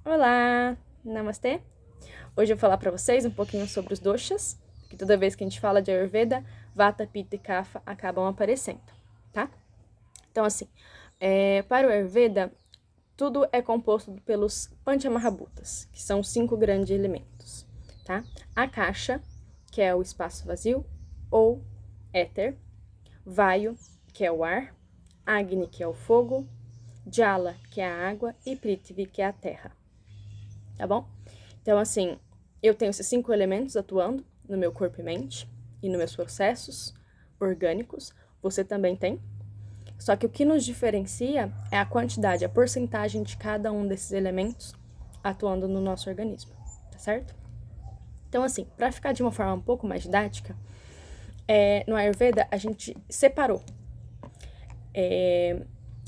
Olá, namastê! Hoje eu vou falar para vocês um pouquinho sobre os doshas, que toda vez que a gente fala de Ayurveda, Vata, Pitta e Kapha acabam aparecendo, tá? Então, assim, para o Ayurveda, tudo é composto pelos Panchamahabhutas, que são 5 grandes elementos, tá? Akasha, que é o espaço vazio, ou éter, Vayu, que é o ar, Agni, que é o fogo, Jala, que é a água, e Prithvi, que é a terra. Tá bom? Então, assim, eu tenho esses 5 elementos atuando no meu corpo e mente e nos meus processos orgânicos. Você também tem. Só que o que nos diferencia é a quantidade, a porcentagem de cada um desses elementos atuando no nosso organismo, tá certo? Então, assim, para ficar de uma forma um pouco mais didática, no Ayurveda a gente separou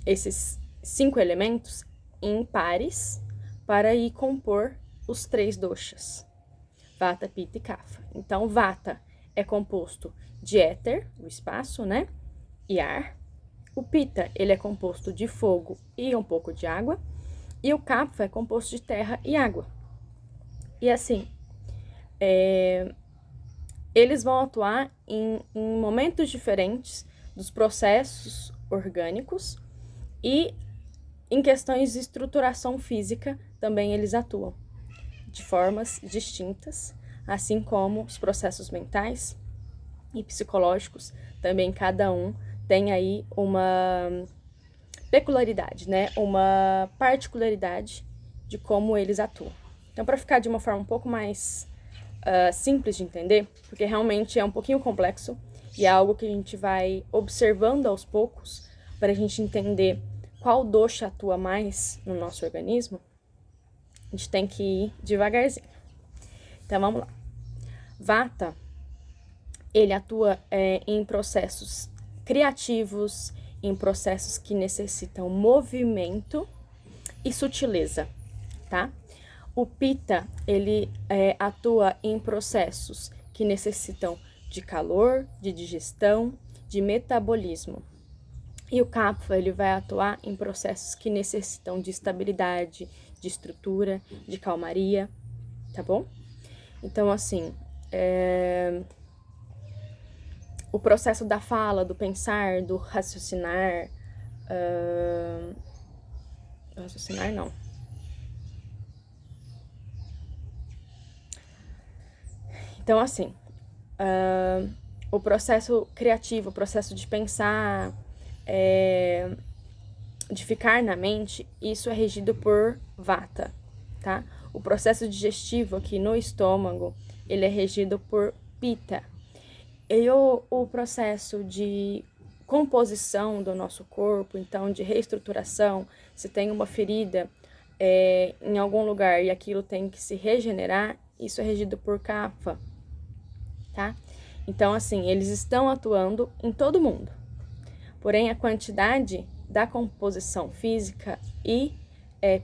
esses 5 elementos em pares para ir compor os 3 doshas, Vata, Pitta e Kapha. Então, Vata é composto de éter, o espaço, né, e ar. O Pitta, ele é composto de fogo e um pouco de água. E o Kapha é composto de terra e água. E assim, eles vão atuar em momentos diferentes dos processos orgânicos e em questões de estruturação física também eles atuam de formas distintas, assim como os processos mentais e psicológicos, também cada um tem aí uma peculiaridade, né? Uma particularidade de como eles atuam. Então, para ficar de uma forma um pouco mais simples de entender, porque realmente é um pouquinho complexo e é algo que a gente vai observando aos poucos para a gente entender qual dosha atua mais no nosso organismo, a gente tem que ir devagarzinho. Então, vamos lá. Vata, ele atua em processos criativos, em processos que necessitam movimento e sutileza, tá? O Pitta, ele atua em processos que necessitam de calor, de digestão, de metabolismo. E o Kapha, ele vai atuar em processos que necessitam de estabilidade, de estrutura, de calmaria, tá bom? Então, assim, o processo da fala, do pensar, do raciocinar... raciocinar, não. Então, assim, o processo criativo, o processo de pensar, de ficar na mente, isso é regido por Vata, tá? O processo digestivo aqui no estômago, ele é regido por Pitta. E o processo de composição do nosso corpo, então de reestruturação, se tem uma ferida em algum lugar e aquilo tem que se regenerar, isso é regido por Kapha, tá? Então, assim, eles estão atuando em todo mundo. Porém, a quantidade da composição física e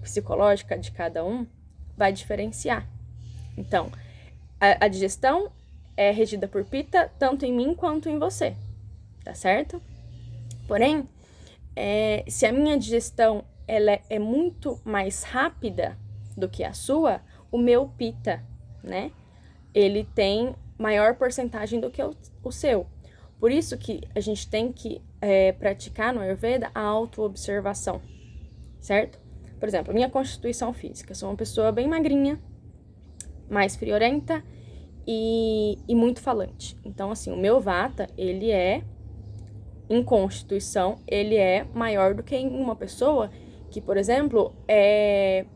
psicológica de cada um vai diferenciar. Então, a digestão é regida por Pitta tanto em mim quanto em você, tá certo? Porém, se a minha digestão ela é muito mais rápida do que a sua, o meu Pitta, né, ele tem maior porcentagem do que o seu. Por isso que a gente tem que praticar no Ayurveda a autoobservação, certo? Por exemplo, minha constituição física, eu sou uma pessoa bem magrinha, mais friorenta e muito falante. Então, assim, o meu Vata, ele em constituição, ele é maior do que em uma pessoa que, por exemplo, é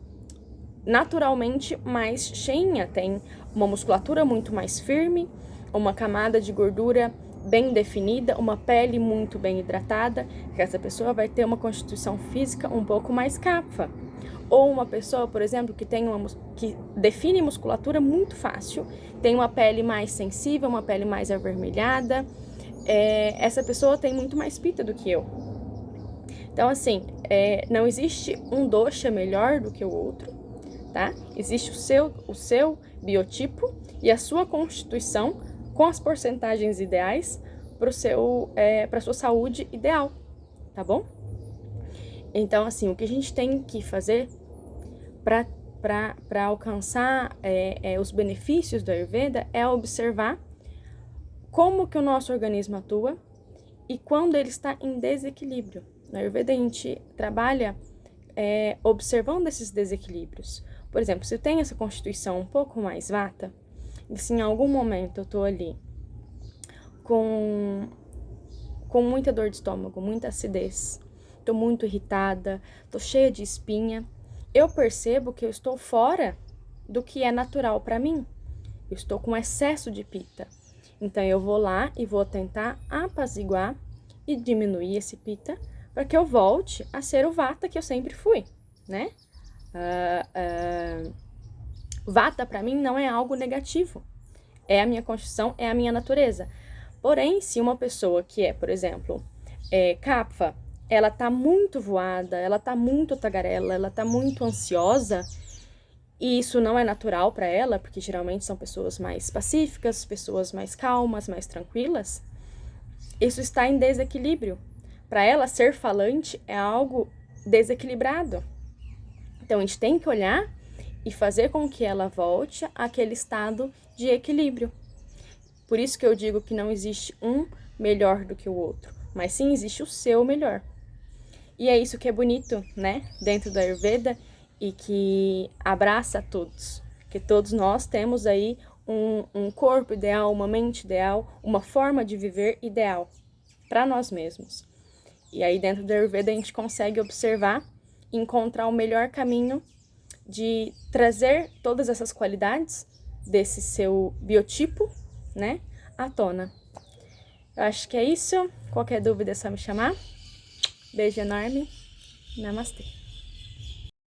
naturalmente mais cheinha, tem uma musculatura muito mais firme, uma camada de gordura bem definida, uma pele muito bem hidratada, que essa pessoa vai ter uma constituição física um pouco mais Kapha. Ou uma pessoa, por exemplo, que define musculatura muito fácil, tem uma pele mais sensível, uma pele mais avermelhada, essa pessoa tem muito mais Pitta do que eu. Então, assim, não existe um dosha melhor do que o outro, tá? Existe o seu biotipo e a sua constituição com as porcentagens ideais para a sua saúde ideal, tá bom? Então, assim, o que a gente tem que fazer para para alcançar os benefícios do Ayurveda é observar como que o nosso organismo atua e quando ele está em desequilíbrio. No Ayurveda a gente trabalha observando esses desequilíbrios. Por exemplo, se eu tenho essa constituição um pouco mais vata, e se em algum momento eu tô ali com muita dor de estômago, muita acidez, tô muito irritada, tô cheia de espinha, eu percebo que eu estou fora do que é natural para mim. Eu estou com excesso de pita. Então eu vou lá e vou tentar apaziguar e diminuir esse pita para que eu volte a ser o vata que eu sempre fui, né? Vata para mim não é algo negativo. É a minha constituição, é a minha natureza. Porém, se uma pessoa que é, por exemplo, Kapha, ela tá muito voada, ela tá muito tagarela, ela tá muito ansiosa, e isso não é natural para ela, porque geralmente são pessoas mais pacíficas, pessoas mais calmas, mais tranquilas, isso está em desequilíbrio. Para ela, ser falante é algo desequilibrado. Então, a gente tem que olhar e fazer com que ela volte àquele estado de equilíbrio. Por isso que eu digo que não existe um melhor do que o outro, mas sim existe o seu melhor. E é isso que é bonito, né, dentro do Ayurveda e que abraça a todos. Que todos nós temos aí um corpo ideal, uma mente ideal, uma forma de viver ideal para nós mesmos. E aí dentro do Ayurveda a gente consegue observar e encontrar o melhor caminho de trazer todas essas qualidades desse seu biotipo, né, à tona. Eu acho que é isso. Qualquer dúvida é só me chamar. Beijo enorme. Namastê.